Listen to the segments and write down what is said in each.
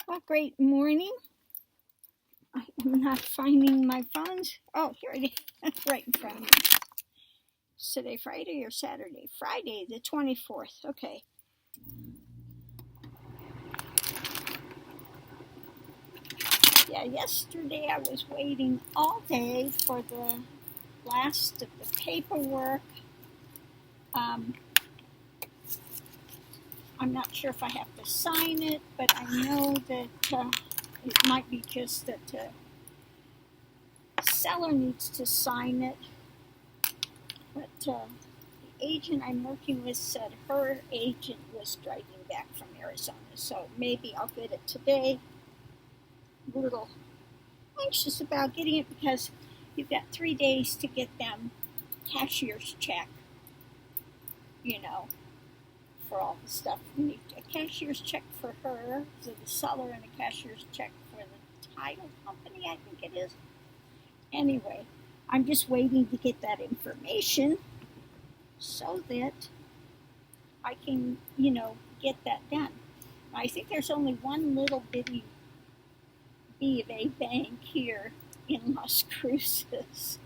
Well, great morning. I am not finding my phones. Oh, here it is, right in front of me. Is today Friday or Saturday? Friday, the 24th. Okay. Yeah, yesterday I was waiting all day for the last of the paperwork. I'm not sure if I have to sign it, but I know that it might be just that the seller needs to sign it. But the agent I'm working with said her agent was driving back from Arizona, so maybe I'll get it today. I'm a little anxious about getting it because you've got 3 days to get them cashier's check, for all the stuff. You need a cashier's check for her, so the seller, and a cashier's check for the title company, I think it is. Anyway, I'm just waiting to get that information so that I can, get that done. I think there's only one little bitty B of A bank here in Las Cruces.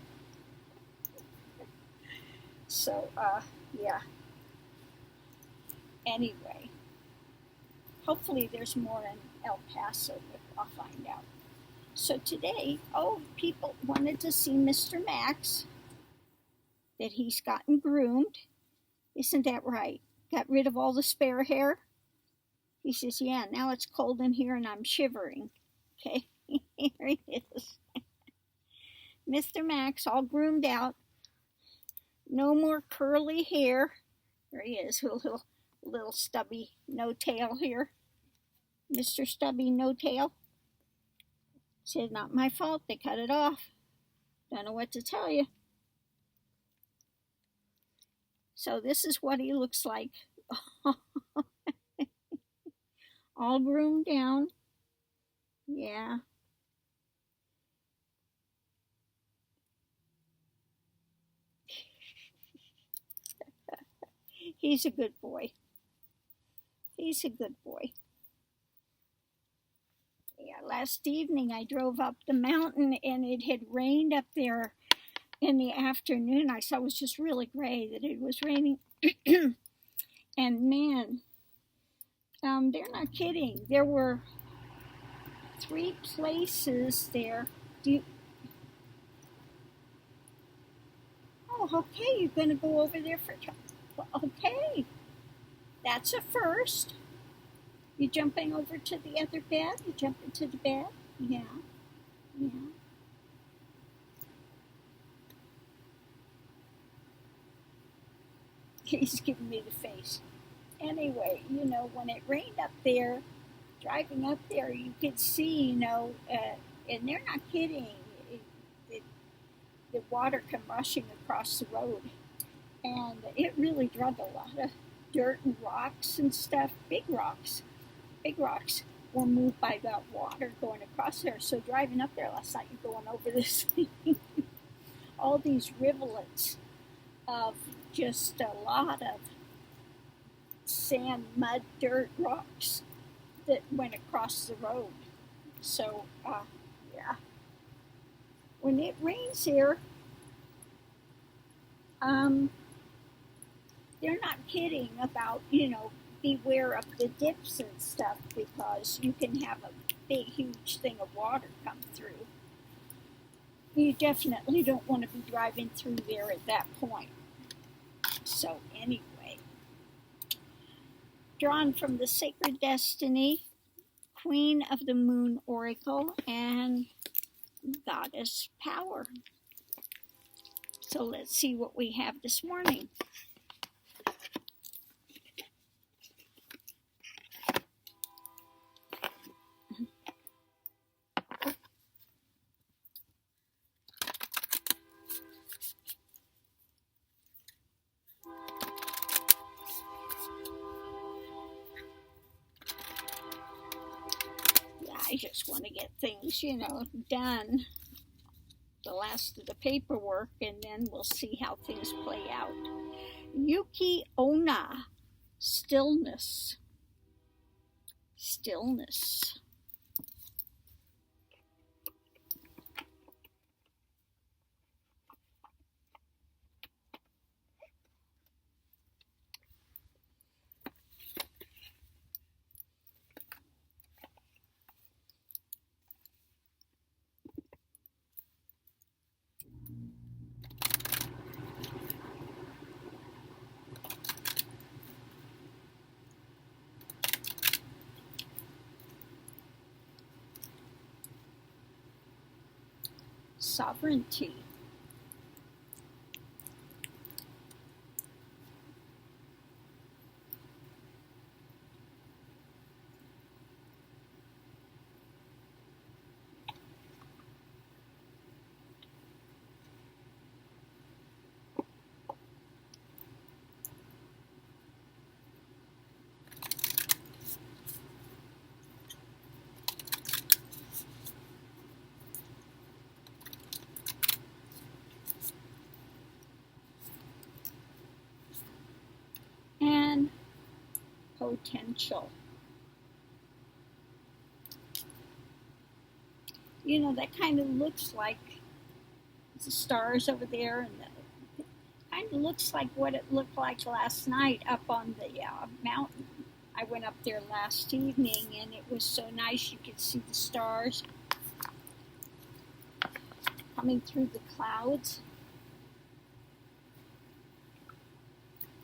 So, yeah. Anyway, hopefully there's more in El Paso, but I'll find out. So today, people wanted to see Mr. Max, that he's gotten groomed. Isn't that right? Got rid of all the spare hair? He says, yeah, now it's cold in here and I'm shivering. Okay, here he is. Mr. Max, all groomed out. No more curly hair. There he is, little stubby no tail here. Mr. Stubby No Tail. Said, not my fault, they cut it off. Don't know what to tell you. So this is what he looks like. All groomed down. Yeah. He's a good boy. He's a good boy. Yeah, last evening I drove up the mountain and it had rained up there in the afternoon. I saw it was just really gray that it was raining. And man, they're not kidding. There were 3 places there. Oh, okay, you're going to go over there for... Okay, that's a first. You jumping over to the other bed? You jump into the bed? Yeah. He's giving me the face. Anyway, when it rained up there, driving up there, you could see, and they're not kidding, the water come rushing across the road. And it really drug a lot of dirt and rocks and stuff. Big rocks were moved by that water going across there. So driving up there last night, you're going over this thing. All these rivulets of just a lot of sand, mud, dirt, rocks that went across the road. So, yeah. When it rains here, they're not kidding about, beware of the dips and stuff, because you can have a big, huge thing of water come through. You definitely don't want to be driving through there at that point. So anyway, drawn from the Sacred Destiny, Queen of the Moon Oracle, and Goddess Power. So let's see what we have this morning. I just want to get things, done. The last of the paperwork, and then we'll see how things play out. Yuki Onna, Stillness. sovereignty. And potential. You know, that kind of looks like the stars over there, and it kind of looks like what it looked like last night up on the mountain. I went up there last evening, and it was so nice. You could see the stars coming through the clouds.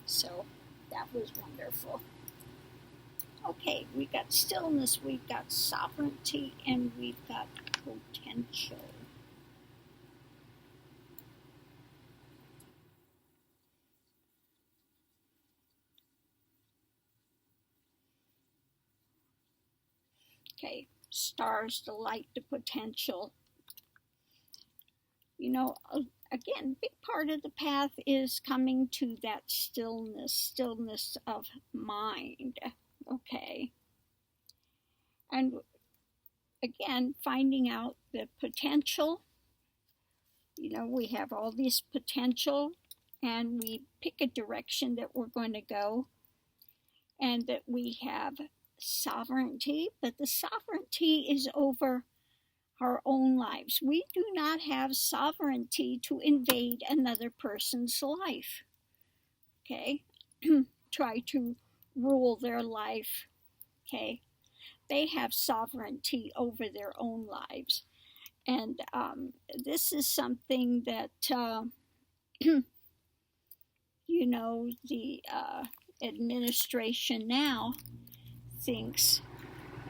So that was wonderful. Okay, we got stillness, we've got sovereignty, and we've got potential. Okay, stars, the light, the potential. You know, again, big part of the path is coming to that stillness of mind. Okay. And again, finding out the potential. You know, we have all this potential, and we pick a direction that we're going to go, and that we have sovereignty, but the sovereignty is over our own lives. We do not have sovereignty to invade another person's life. Okay? Try to rule their life. Okay? They have sovereignty over their own lives. And this is something that, you know, the administration now thinks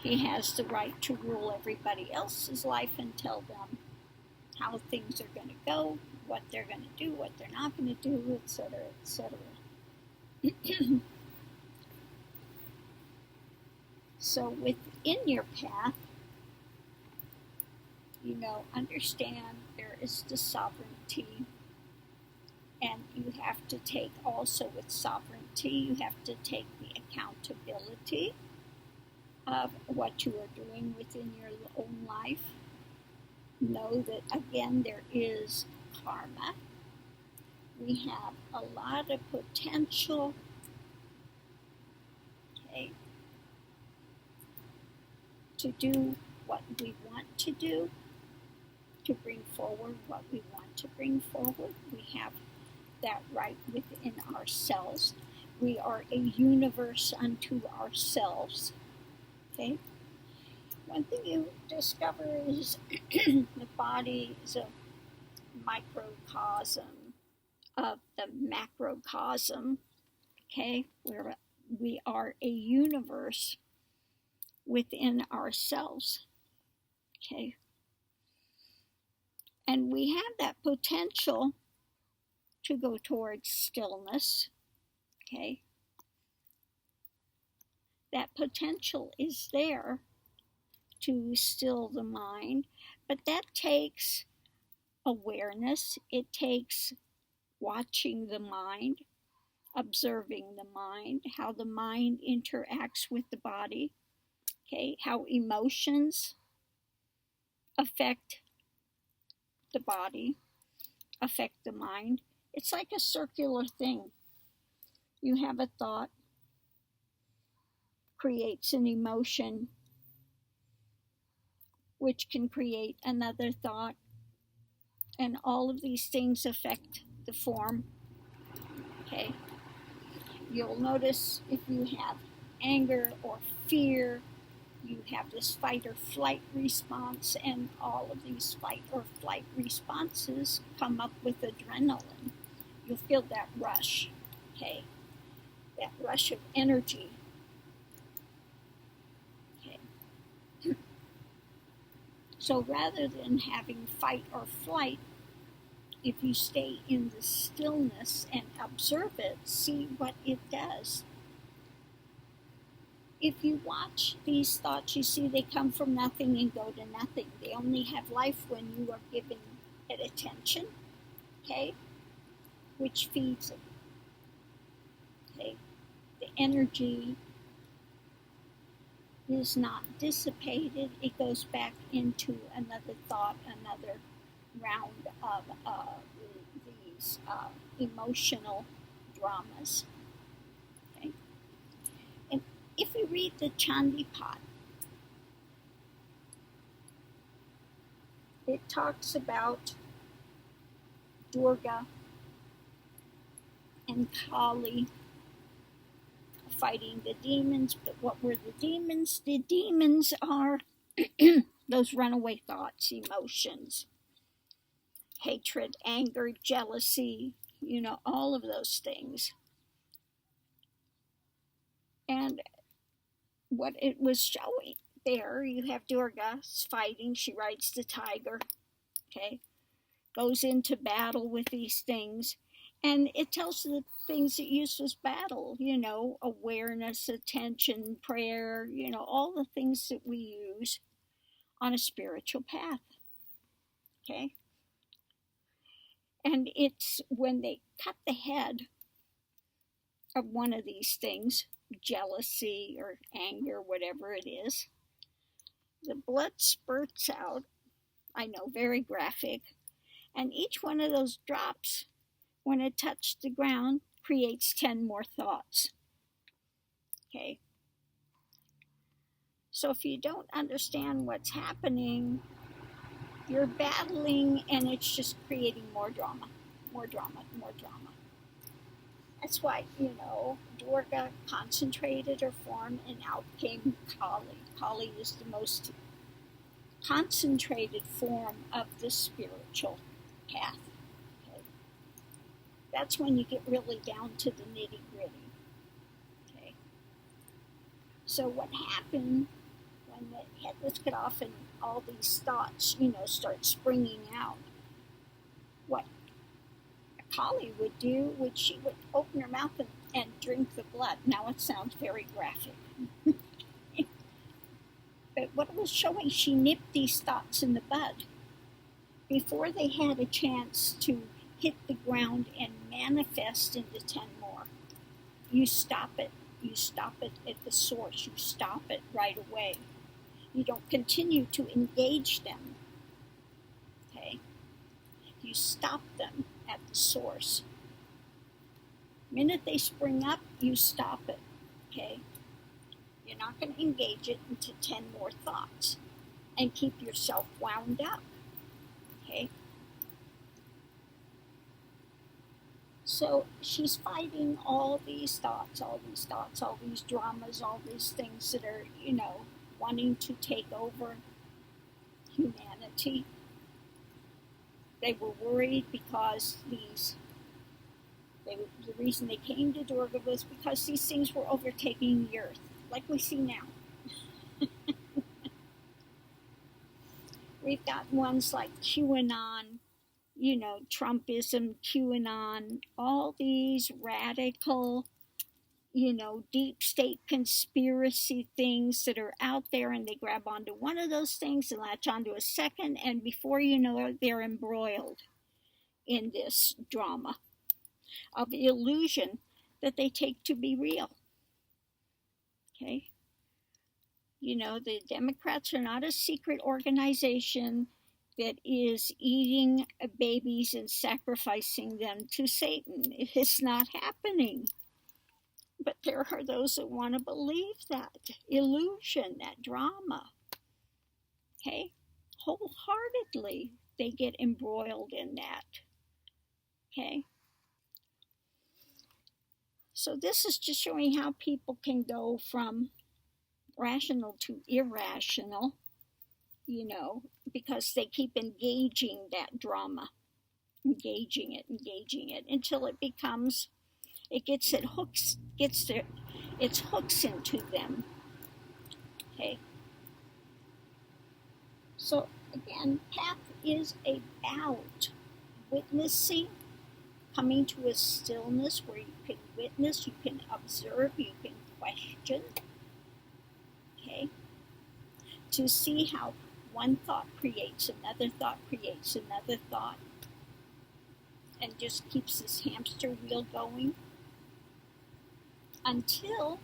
he has the right to rule everybody else's life and tell them how things are going to go, what they're going to do, what they're not going to do, etc., etc. So within your path, you know, understand there is the sovereignty, and you have to take also with sovereignty, you have to take the accountability of what you are doing within your own life. Know that, again, there is karma. We have a lot of potential, okay, to do what we want to do, to bring forward what we want to bring forward. We have that right within ourselves. We are a universe unto ourselves. Okay? One thing you discover is the body is a microcosm of the macrocosm. Okay? Where we are a universe within ourselves. Okay? And we have that potential to go towards stillness. Okay? That potential is there to still the mind, but that takes awareness. It takes watching the mind, observing the mind, how the mind interacts with the body, okay, how emotions affect the body, affect the mind. It's like a circular thing. You have a thought, creates an emotion, which can create another thought, and all of these things affect the form. Okay? You'll notice if you have anger or fear, you have this fight or flight response, and all of these fight or flight responses come up with adrenaline. You'll feel that rush, okay? That rush of energy. Okay. So rather than having fight or flight, if you stay in the stillness and observe it, see what it does. If you watch these thoughts, you see they come from nothing and go to nothing. They only have life when you are giving it attention, okay, which feeds it, okay. The energy is not dissipated. It goes back into another thought, another round of these emotional dramas. Okay? And if we read the Chandipat, it talks about Durga and Kali fighting the demons. But what were the demons? The demons are those runaway thoughts, emotions, hatred, anger, jealousy, all of those things. And what it was showing there, you have Durga fighting, she rides the tiger, okay, goes into battle with these things. And it tells the things it used as battle, awareness, attention, prayer, all the things that we use on a spiritual path, okay? And it's when they cut the head of one of these things, jealousy or anger, whatever it is, the blood spurts out, I know, very graphic, and each one of those drops, when it touched the ground, creates 10 more thoughts, okay? So if you don't understand what's happening, you're battling and it's just creating more drama, more drama, more drama. That's why, Durga concentrated her form and out came Kali. Kali is the most concentrated form of the spiritual path. Okay? That's when you get really down to the nitty-gritty. Okay? So what happened when the head was cut off and all these thoughts, start springing out? What Kali would do, she would open her mouth and drink the blood. Now it sounds very graphic. But what it was showing, she nipped these thoughts in the bud before they had a chance to hit the ground and manifest into 10 more. You stop it. You stop it at the source. You stop it right away. You don't continue to engage them. Okay? You stop them at the source. The minute they spring up, you stop it. Okay? You're not going to engage it into 10 more thoughts and keep yourself wound up. Okay? So she's fighting all these thoughts, all these dramas, all these things that are, wanting to take over humanity. They were worried because the reason they came to Durga was because these things were overtaking the earth, like we see now. We've got ones like QAnon, Trumpism, QAnon, all these radical, deep state conspiracy things that are out there, and they grab onto one of those things and latch onto a second, and before you know it, they're embroiled in this drama of illusion that they take to be real. Okay? The Democrats are not a secret organization that is eating babies and sacrificing them to Satan. It's not happening. But there are those that want to believe that illusion, that drama. Okay? Wholeheartedly, they get embroiled in that. Okay? So this is just showing how people can go from rational to irrational, because they keep engaging that drama, engaging it until it becomes, gets its hooks into them. Okay. So Again, path is about witnessing, coming to a stillness where you can witness, you can observe, you can question, okay? To see how one thought creates another thought, and just keeps this hamster wheel going until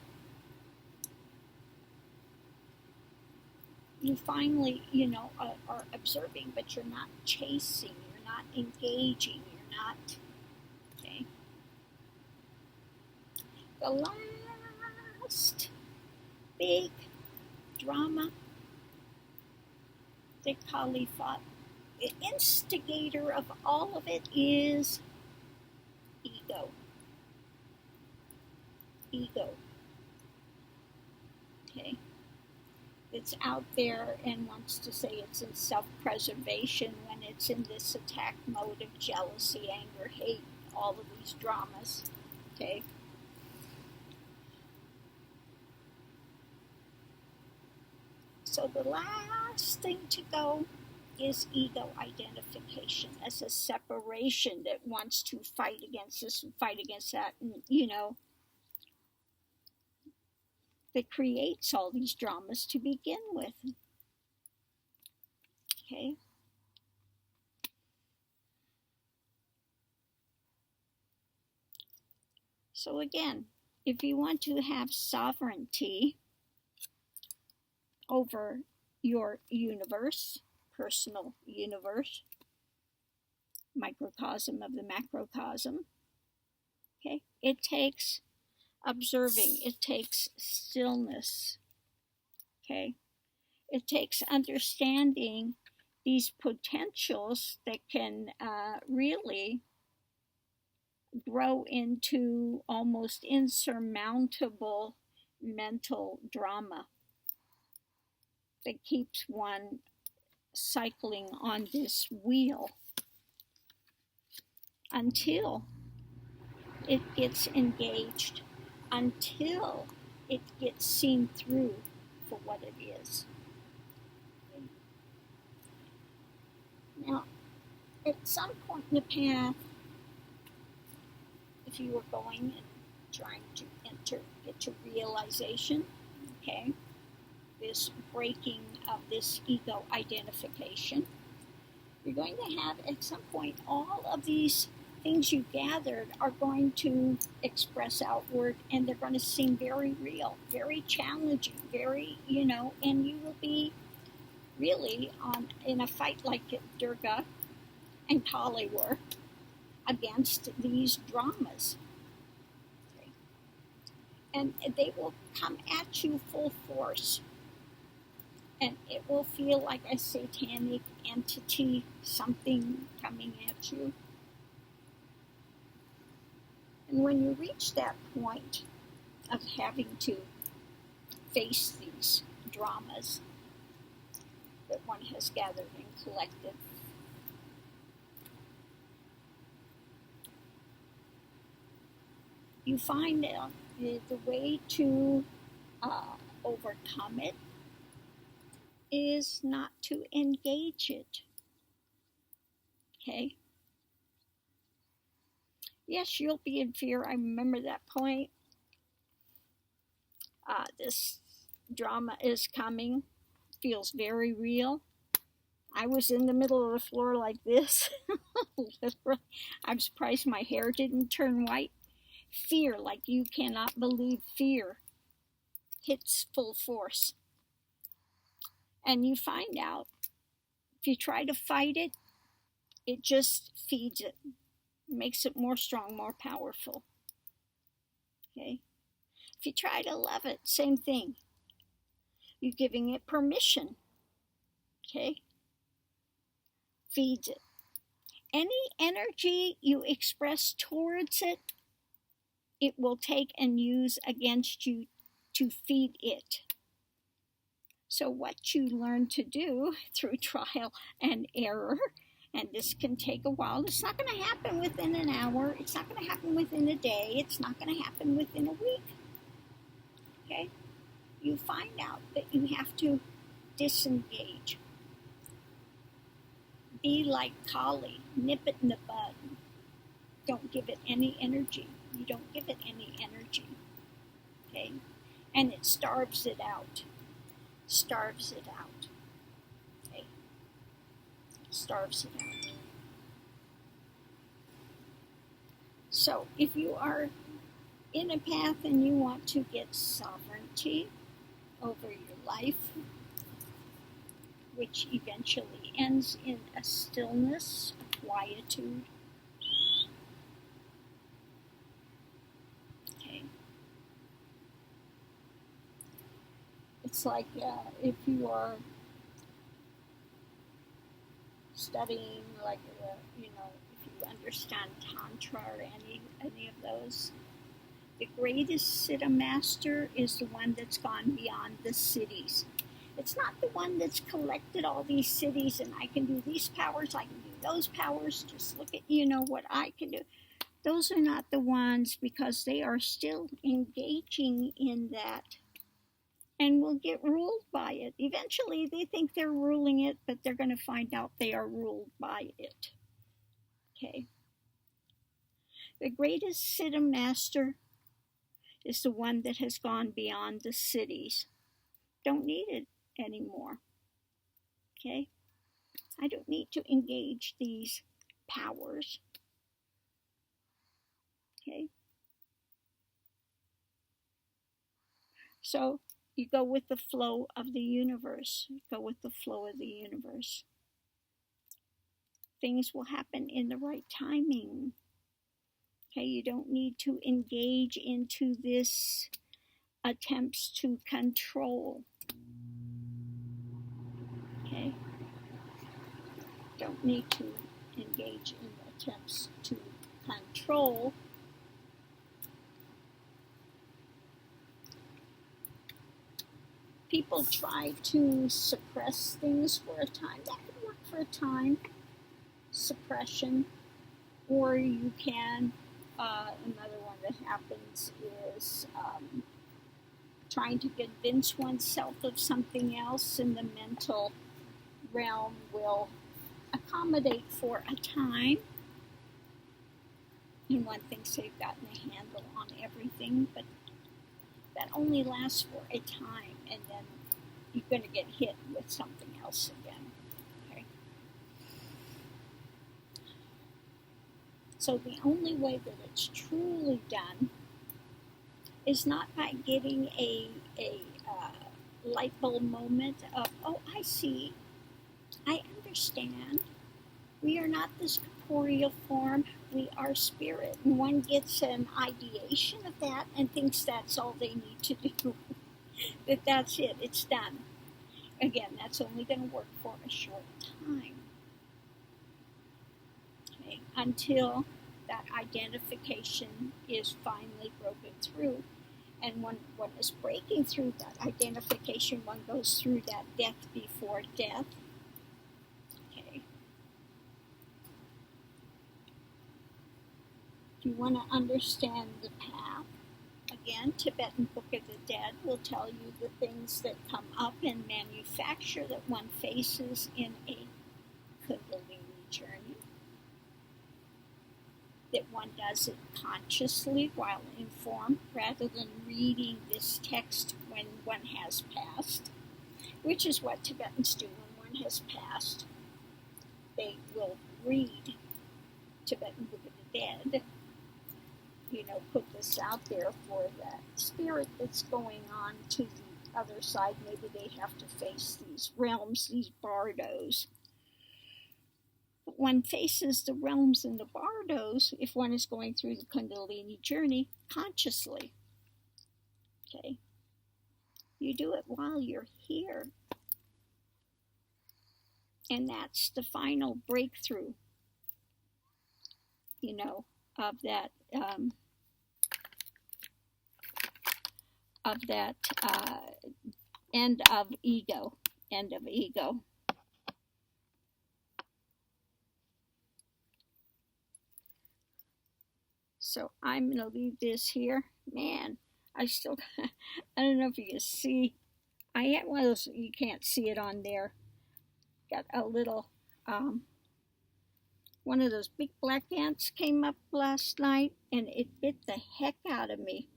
you finally, are observing, but you're not chasing, you're not engaging, you're not, okay? The last big drama, the Kali thought, the instigator of all of it is ego. Okay? It's out there and wants to say it's in self-preservation when it's in this attack mode of jealousy, anger, hate, all of these dramas. Okay? So the last thing to go is ego identification as a separation that wants to fight against this and fight against that, and that creates all these dramas to begin with. Okay? So again, if you want to have sovereignty over your universe, personal universe, microcosm of the macrocosm, okay, it takes observing, it takes stillness, okay, it takes understanding these potentials that can really grow into almost insurmountable mental drama that keeps one cycling on this wheel until it gets engaged, until it gets seen through for what it is. Now, at some point in the path, if you were going and trying to get to realization, okay, this breaking of this ego identification, you're going to have at some point all of these things you gathered are going to express outward, and they're going to seem very real, very challenging, very, and you will be really in a fight like Durga and Kali were against these dramas. Okay? And they will come at you full force. And it will feel like a satanic entity, something coming at you. And when you reach that point of having to face these dramas that one has gathered and collected, you find out the way to overcome it is not to engage it. Okay? Yes, you'll be in fear. I remember that point. This drama is coming. Feels very real. I was in the middle of the floor like this. I'm surprised my hair didn't turn white. Fear, like you cannot believe, fear hits full force. And you find out, if you try to fight it, it just feeds it. Makes it more strong, more powerful. Okay? If you try to love it, same thing. You're giving it permission. Okay? Feeds it. Any energy you express towards it, it will take and use against you to feed it. So what you learn to do through trial and error, and this can take a while. It's not going to happen within an hour. It's not going to happen within a day. It's not going to happen within a week. Okay? You find out that you have to disengage. Be like Kali, nip it in the bud. Don't give it any energy. You don't give it any energy, okay? And it starves it out. Starves it out, okay? Starves it out. So if you are in a path and you want to get sovereignty over your life, which eventually ends in a stillness, a quietude, okay? It's like if you are studying, like, if you understand Tantra or any of those, the greatest Siddha master is the one that's gone beyond the cities. It's not the one that's collected all these cities and I can do these powers, I can do those powers, just look at, what I can do. Those are not the ones, because they are still engaging in that and will get ruled by it. Eventually they think they're ruling it, but they're going to find out they are ruled by it. Okay. The greatest Siddha master is the one that has gone beyond the cities. Don't need it anymore. Okay? I don't need to engage these powers. Okay? So you go with the flow of the universe. Go with the flow of the universe. Things will happen in the right timing. Okay? You don't need to engage into this attempts to control. Okay? Don't need to engage in attempts to control. People try to suppress things for a time. That can work for a time, suppression. Or you can, another one that happens is trying to convince oneself of something else, and the mental realm will accommodate for a time. And one thinks they've gotten a handle on everything, but that only lasts for a time, and then you're going to get hit with something else again. Okay? So the only way that it's truly done is not by getting a light bulb moment of, oh, I see, I understand. We are not this corporeal form, we are spirit. And one gets an ideation of that and thinks that's all they need to do. That's it, it's done. Again, that's only going to work for a short time. Okay? Until that identification is finally broken through. And when one is breaking through that identification, one goes through that death before death. Okay. If you want to understand the path, again, Tibetan Book of the Dead will tell you the things that come up and manufacture that one faces in a Kundalini journey. That one does it consciously while informed, rather than reading this text when one has passed, which is what Tibetans do when one has passed. They will read Tibetan Book of the Dead, put this out there for that spirit that's going on to the other side. Maybe they have to face these realms, these bardos. But one faces the realms and the bardos if one is going through the Kundalini journey consciously. Okay? You do it while you're here. And that's the final breakthrough, of that end of ego. So I'm going to leave this here. Man, I don't know if you can see. I have one of those, you can't see it on there. Got a little one of those big black ants came up last night, and it bit the heck out of me.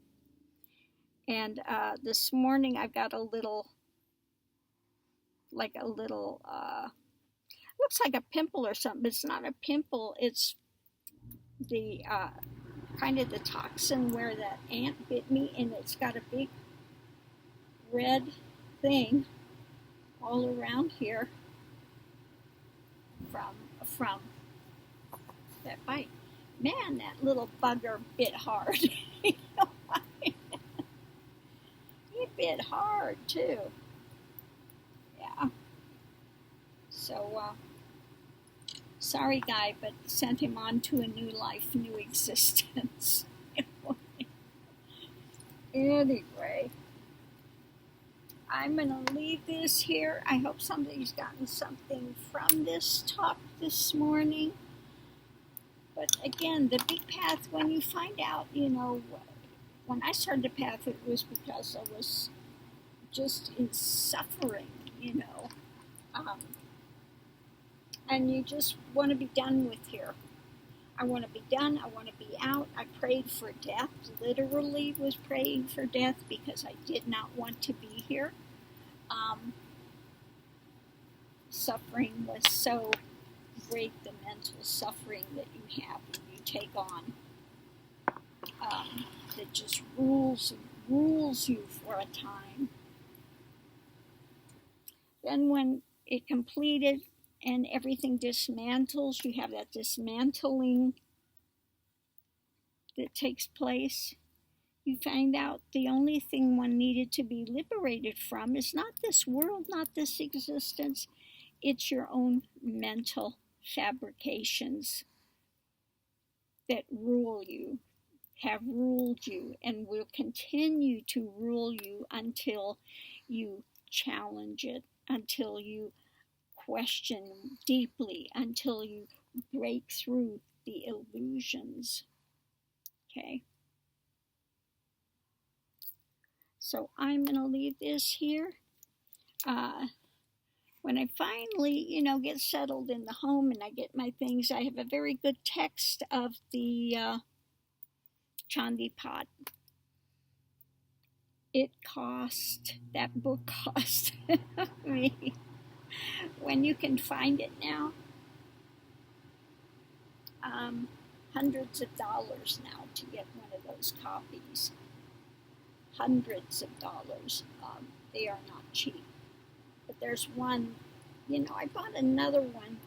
And this morning I got a little, looks like a pimple or something, but it's not a pimple. It's the kind of the toxin where that ant bit me, and it's got a big red thing all around here from that bite. Man, that little bugger bit hard. It bit hard too. Yeah. So, sorry, guy, but sent him on to a new life, new existence. Anyway, I'm going to leave this here. I hope somebody's gotten something from this talk this morning. But again, the big path, when you find out, when I started the path, it was because I was just in suffering, and you just want to be done with here. I want to be done. I want to be out. I prayed for death, literally was praying for death because I did not want to be here. Suffering was so great, the mental suffering that you have when you take on, that just rules you for a time. Then when it completed and everything dismantles, you have that dismantling that takes place. You find out the only thing one needed to be liberated from is not this world, not this existence. It's your own mental fabrications that rule you, have ruled you, and will continue to rule you until you challenge it, until you question deeply, until you break through the illusions. Okay? So I'm going to leave this here. When I finally, get settled in the home and I get my things, I have a very good text of the Chandi pot. That book cost me, when you can find it now, hundreds of dollars now to get one of those copies. Hundreds of dollars. They are not cheap. But there's one, I bought another one,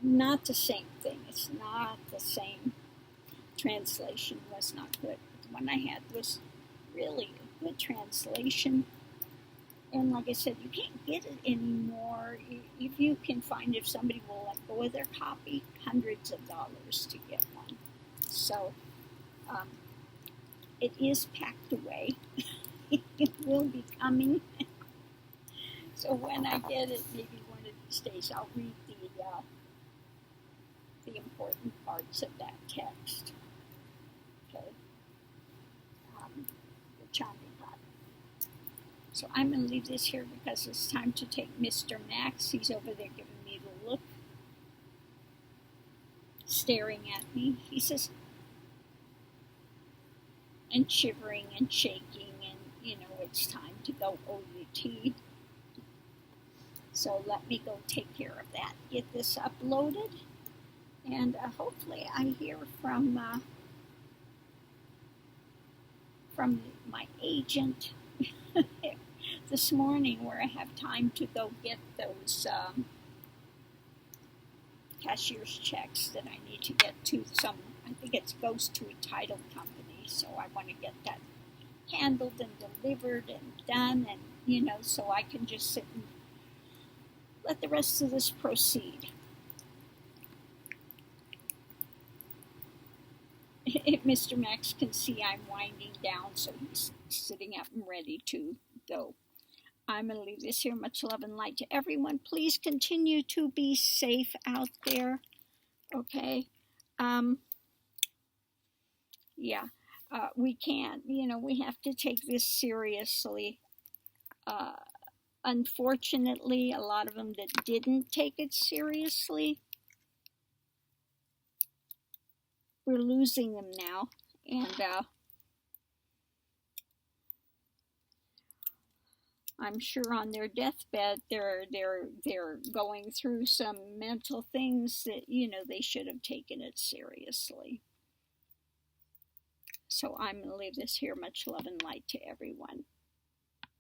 not the same thing. It's not the same. Translation was not good. The one I had was really a good translation. And like I said, you can't get it anymore. If you can find, if somebody will let go of their copy, hundreds of dollars to get one. So, it is packed away. It will be coming. So when I get it, maybe one of these days, I'll read the important parts of that text. Okay. The Chandi pot. So I'm going to leave this here because it's time to take Mr. Max. He's over there giving me the look, staring at me. He says, and shivering and shaking, and it's time to go OUT. So let me go take care of that, get this uploaded, and hopefully I hear from my agent this morning, where I have time to go get those cashier's checks that I need to get to I think it goes to a title company, so I want to get that handled and delivered and done, and so I can just sit and let the rest of this proceed. If Mr. Max can see, I'm winding down, so he's sitting up and ready to go. I'm going to leave this here. Much love and light to everyone. Please continue to be safe out there. Okay? We can't, we have to take this seriously. Unfortunately, a lot of them that didn't take it seriously we're losing them now, and I'm sure on their deathbed they're going through some mental things that, you know, they should have taken it seriously. So I'm going to leave this here. Much love and light to everyone.